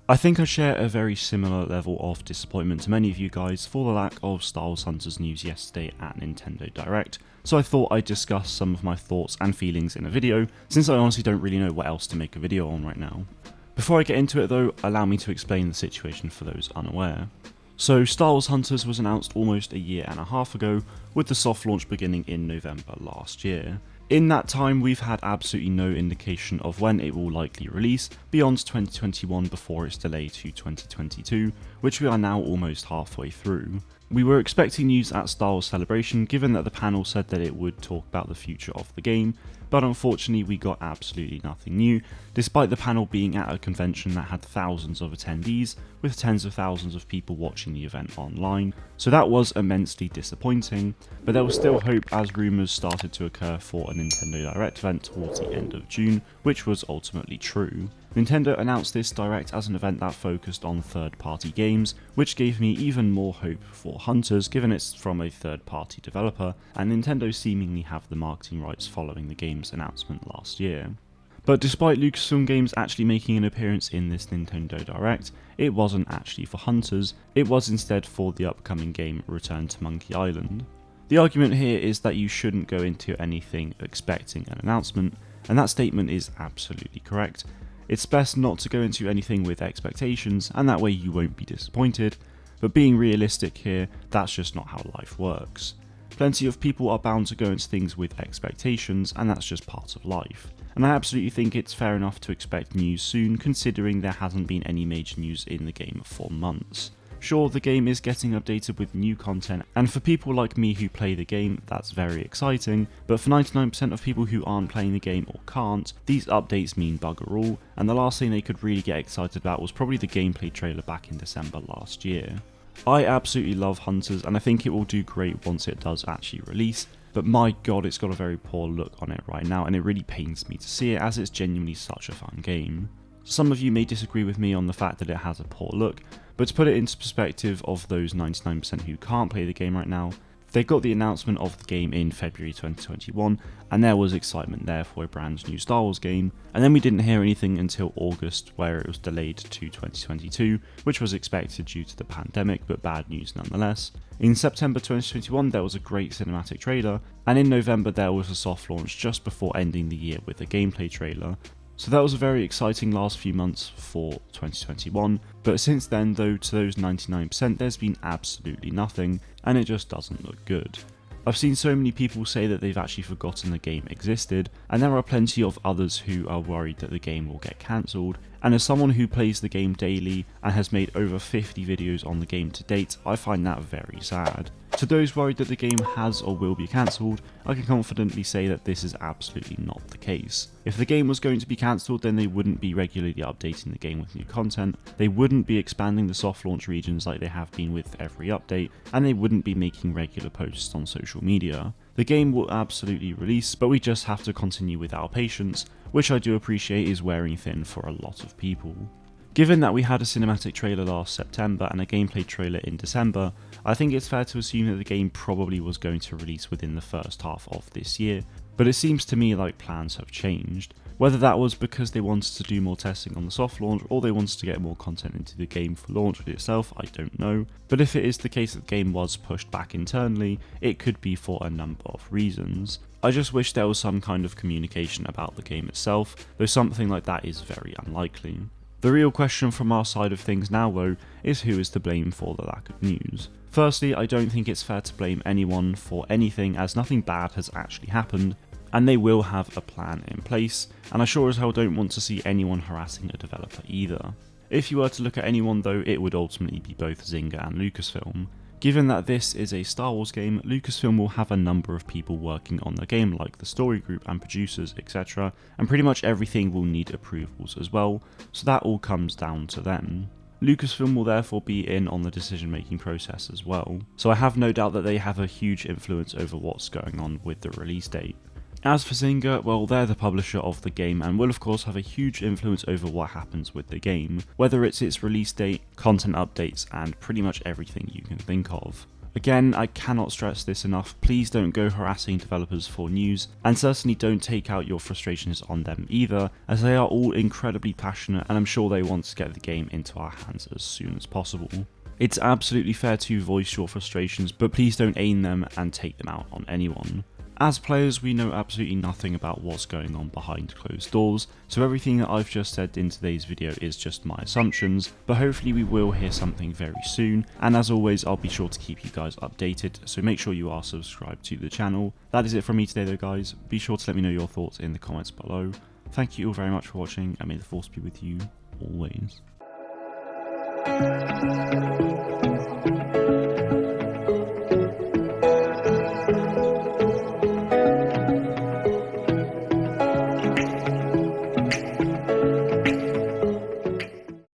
I think I share a very similar level of disappointment to many of you guys for the lack of Star Wars Hunters news yesterday at Nintendo Direct, so I thought I'd discuss some of my thoughts and feelings in a video, since I honestly don't really know what else to make a video on right now. Before I get into it though, allow me to explain the situation for those unaware. So Star Wars Hunters was announced almost a year and a half ago, with the soft launch beginning in November last year. In that time, we've had absolutely no indication of when it will likely release beyond 2021 before it's delayed to 2022, which we are now almost halfway through. We were expecting news at Star Wars Celebration given that the panel said that it would talk about the future of the game, but unfortunately we got absolutely nothing new, despite the panel being at a convention that had thousands of attendees, with tens of thousands of people watching the event online, so that was immensely disappointing, but there was still hope as rumours started to occur for a Nintendo Direct event towards the end of June, which was ultimately true. Nintendo announced this Direct as an event that focused on third-party games, which gave me even more hope for Hunters given it's from a third-party developer, and Nintendo seemingly have the marketing rights following the game's announcement last year. But despite Lucasfilm Games actually making an appearance in this Nintendo Direct, it wasn't actually for Hunters, it was instead for the upcoming game Return to Monkey Island. The argument here is that you shouldn't go into anything expecting an announcement, and that statement is absolutely correct. It's best not to go into anything with expectations, and that way you won't be disappointed, but being realistic here, that's just not how life works. Plenty of people are bound to go into things with expectations, and that's just part of life. And I absolutely think it's fair enough to expect news soon, considering there hasn't been any major news in the game for months. Sure, the game is getting updated with new content, and for people like me who play the game, that's very exciting, but for 99% of people who aren't playing the game or can't, these updates mean bugger all, and the last thing they could really get excited about was probably the gameplay trailer back in December last year. I absolutely love Hunters, and I think it will do great once it does actually release, but my god, it's got a very poor look on it right now, and it really pains me to see it as it's genuinely such a fun game. Some of you may disagree with me on the fact that it has a poor look, but to put it into perspective of those 99% who can't play the game right now, they got the announcement of the game in February 2021, and there was excitement there for a brand new Star Wars game, and then we didn't hear anything until August where it was delayed to 2022, which was expected due to the pandemic, but bad news nonetheless. In September 2021 there was a great cinematic trailer, and in November there was a soft launch just before ending the year with a gameplay trailer. So that was a very exciting last few months for 2021, but since then though, to those 99% there's been absolutely nothing, and it just doesn't look good. I've seen so many people say that they've actually forgotten the game existed, and there are plenty of others who are worried that the game will get cancelled, and as someone who plays the game daily and has made over 50 videos on the game to date, I find that very sad. To those worried that the game has or will be cancelled, I can confidently say that this is absolutely not the case. If the game was going to be cancelled, then they wouldn't be regularly updating the game with new content, they wouldn't be expanding the soft launch regions like they have been with every update, and they wouldn't be making regular posts on social media. The game will absolutely release, but we just have to continue with our patience, which I do appreciate is wearing thin for a lot of people. Given that we had a cinematic trailer last September and a gameplay trailer in December, I think it's fair to assume that the game probably was going to release within the first half of this year, but it seems to me like plans have changed. Whether that was because they wanted to do more testing on the soft launch or they wanted to get more content into the game for launch itself, I don't know. But if it is the case that the game was pushed back internally, it could be for a number of reasons. I just wish there was some kind of communication about the game itself, though something like that is very unlikely. The real question from our side of things now though is who is to blame for the lack of news. Firstly, I don't think it's fair to blame anyone for anything as nothing bad has actually happened, and they will have a plan in place, and I sure as hell don't want to see anyone harassing a developer either. If you were to look at anyone though, it would ultimately be both Zynga and Lucasfilm. Given that this is a Star Wars game, Lucasfilm will have a number of people working on the game like the story group and producers, etc, and pretty much everything will need approvals as well, so that all comes down to them. Lucasfilm will therefore be in on the decision making process as well, so I have no doubt that they have a huge influence over what's going on with the release date. As for Zynga, well, they're the publisher of the game and will of course have a huge influence over what happens with the game, whether it's its release date, content updates, and pretty much everything you can think of. Again, I cannot stress this enough, please don't go harassing developers for news, and certainly don't take out your frustrations on them either, as they are all incredibly passionate and I'm sure they want to get the game into our hands as soon as possible. It's absolutely fair to voice your frustrations, but please don't aim them and take them out on anyone. As players, we know absolutely nothing about what's going on behind closed doors, so everything that I've just said in today's video is just my assumptions, but hopefully we will hear something very soon, and as always I'll be sure to keep you guys updated, so make sure you are subscribed to the channel. That is it from me today though guys, be sure to let me know your thoughts in the comments below. Thank you all very much for watching, and may the force be with you always.